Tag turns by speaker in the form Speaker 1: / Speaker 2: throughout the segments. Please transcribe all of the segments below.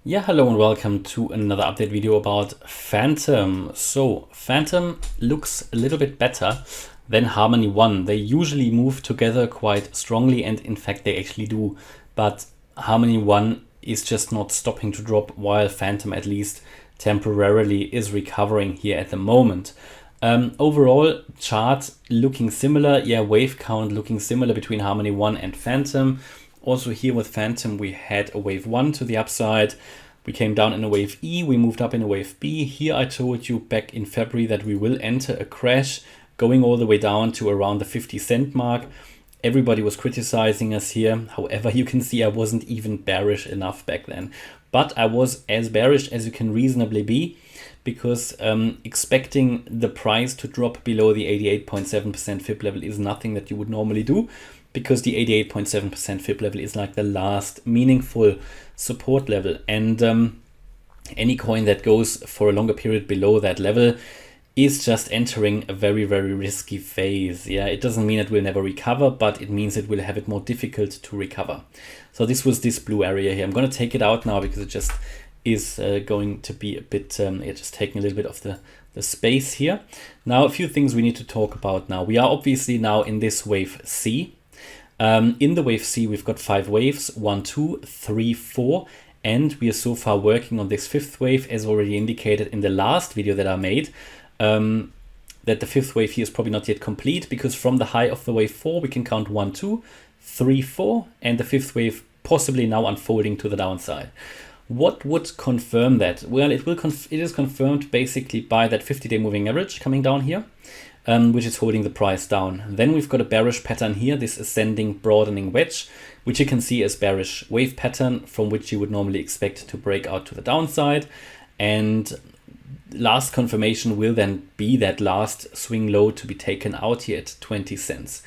Speaker 1: Yeah, hello and welcome to another update video about Fantom. So Fantom looks a little bit better than Harmony 1. They usually move together quite strongly, and in fact they actually do, but Harmony 1 is just not stopping to drop, while Fantom at least temporarily is recovering here at the moment. Overall chart looking similar, wave count looking similar between Harmony 1 and Fantom. Also here with Fantom, we had a wave 1 to the upside. We came down in a wave E, we moved up in a wave B. Here I told you back in February that we will enter a crash going all the way down to around the 50-cent mark. Everybody was criticizing us here. However, you can see I wasn't even bearish enough back then. But I was as bearish as you can reasonably be, because expecting the price to drop below the 88.7% fib level is nothing that you would normally do, because the 88.7% fib level is like the last meaningful support level, and any coin that goes for a longer period below that level is just entering a very, very risky phase. Yeah, it doesn't mean it will never recover, but it means it will have it more difficult to recover. So this was this blue area here. I'm going to take it out now because it just is going to be a bit, just taking a little bit of the space here. Now, a few things we need to talk about now. We are obviously now in this wave C. In the wave C, we've got 5 waves, 1, 2, 3, 4, and we are so far working on this 5th wave, as already indicated in the last video that I made, that the 5th wave here is probably not yet complete, because from the high of the wave 4, we can count 1, 2, 3, 4, and the 5th wave possibly now unfolding to the downside. What would confirm that? Well, it is confirmed basically by that 50-day moving average coming down here, which is holding the price down. Then we've got a bearish pattern here, this ascending broadening wedge, which you can see as bearish wave pattern, from which you would normally expect to break out to the downside. And last confirmation will then be that last swing low to be taken out here at 20 cents.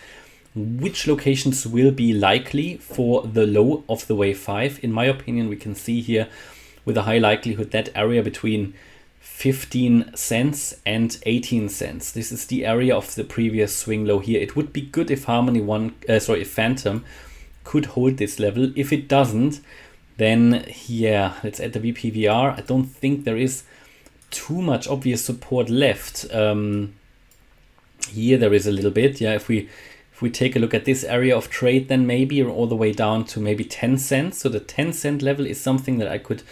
Speaker 1: Which locations will be likely for the low of the wave 5? In my opinion, we can see here with a high likelihood that area between 15 cents and 18 cents. This is the area of the previous swing low here. It would be good if if Fantom could hold this level. If it doesn't, then yeah, let's add the VPVR. I don't think there is too much obvious support left. Here there is a little bit. Yeah, if we take a look at this area of trade, then maybe all the way down to maybe 10 cents. So the 10-cent level is something that I could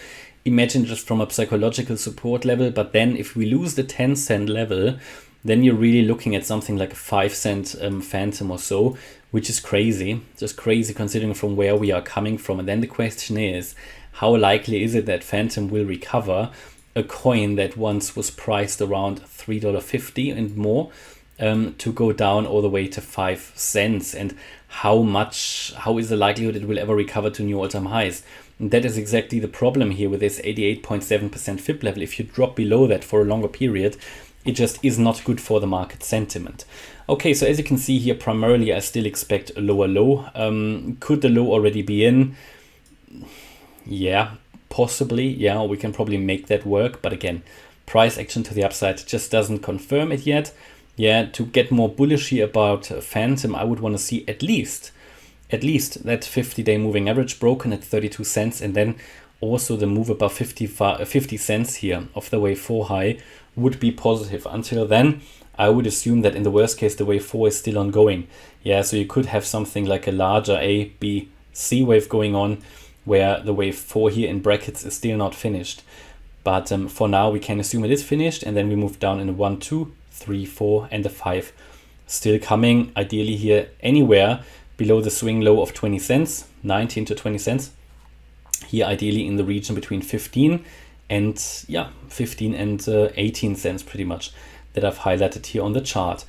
Speaker 1: imagine just from a psychological support level. But then if we lose the 10-cent level, then you're really looking at something like a 5-cent Fantom or so, which is crazy, just crazy considering from where we are coming from. And then the question is, how likely is it that Fantom will recover a coin that once was priced around $3.50 and more, to go down all the way to 5 cents? And how is the likelihood it will ever recover to new all-time highs? And that is exactly the problem here with this 88.7% fib level. If you drop below that for a longer period, it just is not good for the market sentiment. Okay, so as you can see here, primarily I still expect a lower low. Could the low already be in? Yeah, possibly. Yeah, we can probably make that work. But again, price action to the upside just doesn't confirm it yet. Yeah, to get more bullishy about Fantom, I would want to see at least that 50-day moving average broken at 32 cents, and then also the move above 50 cents here of the wave 4 high would be positive. Until then, I would assume that in the worst case, the wave 4 is still ongoing. Yeah, so you could have something like a larger A, B, C wave going on, where the wave 4 here in brackets is still not finished. But for now, we can assume it is finished, and then we move down in a 1, 2, 3, 4, and a 5. Still coming, ideally here, anywhere below the swing low of 20 cents, 19 to 20 cents. Here, ideally in the region between 15 and 18 cents, pretty much, that I've highlighted here on the chart.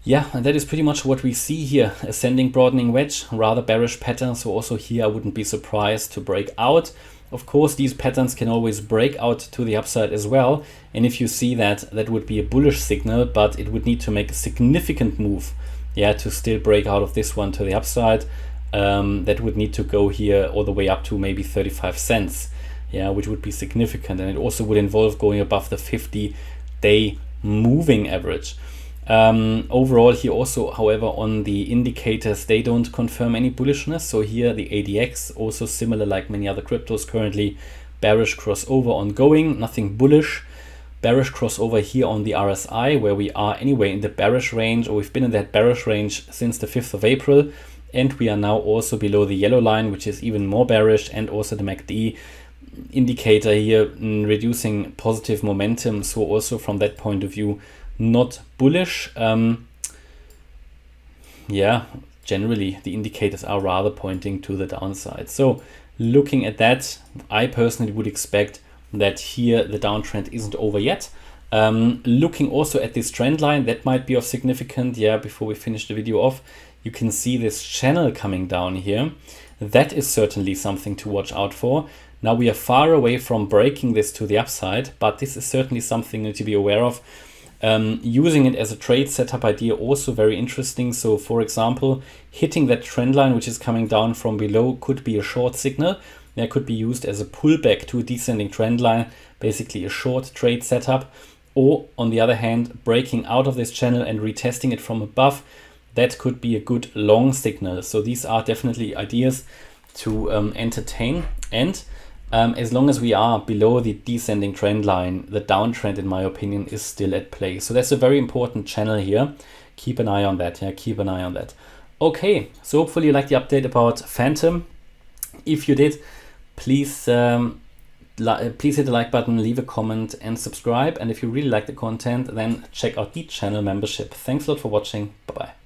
Speaker 1: Yeah, and that is pretty much what we see here. Ascending broadening wedge, rather bearish pattern. So also here, I wouldn't be surprised to break out. Of course, these patterns can always break out to the upside as well. And if you see that, that would be a bullish signal, but it would need to make a significant move, to still break out of this one to the upside. That would need to go here all the way up to maybe 35 cents, which would be significant. And it also would involve going above the 50-day moving average. Overall here also, however, on the indicators, they don't confirm any bullishness. So here the ADX, also similar like many other cryptos currently, bearish crossover ongoing, nothing bullish. Bearish crossover here on the RSI, where we are anyway in the bearish range, or we've been in that bearish range since the 5th of April. And we are now also below the yellow line, which is even more bearish, and also the MACD indicator here reducing positive momentum. So also from that point of view, not bullish. Yeah, generally the indicators are rather pointing to the downside. So looking at that, I personally would expect that here the downtrend isn't over yet. Looking also at this trend line, that might be of significance. Yeah, before we finish the video off, you can see this channel coming down here. That is certainly something to watch out for. Now we are far away from breaking this to the upside, but this is certainly something to be aware of. Using it as a trade setup idea, also very interesting. So for example, hitting that trend line, which is coming down from below, could be a short signal. That could be used as a pullback to a descending trend line, basically a short trade setup. Or on the other hand, breaking out of this channel and retesting it from above, that could be a good long signal. So these are definitely ideas to entertain. And as long as we are below the descending trend line, the downtrend, in my opinion, is still at play. So that's a very important channel here. Keep an eye on that. Yeah, keep an eye on that. Okay, so hopefully you liked the update about Fantom. If you did, please please hit the like button, leave a comment and subscribe. And if you really like the content, then check out the channel membership. Thanks a lot for watching. Bye-bye.